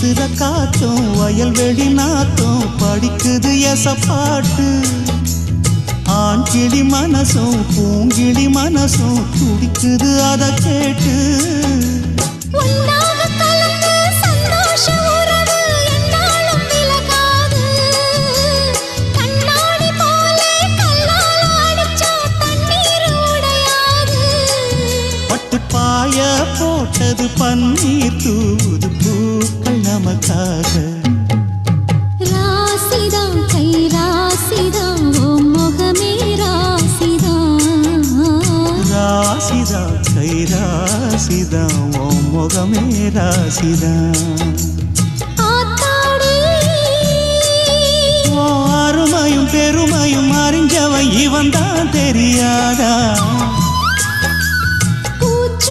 வீசுற காத்தும் வயல்வெளி நாத்தும் படிக்குது எசப்பாட்டு ஆண்கிளி மனசும் பூங்கிளி மனசும் துடிக்குது அத கேட்டு பாய போட்டது பன்னீர் தூது பூக்கள் நமக்காக ராசிதான் கை ராசிதான் ஓ முகமே ராசிதான் ராசிதான் கை ராசிதான் ஓ முகமே ராசிதான் அருமையும் பெருமையும் அறிஞ்சவன் இவன் தான் தெரியாதா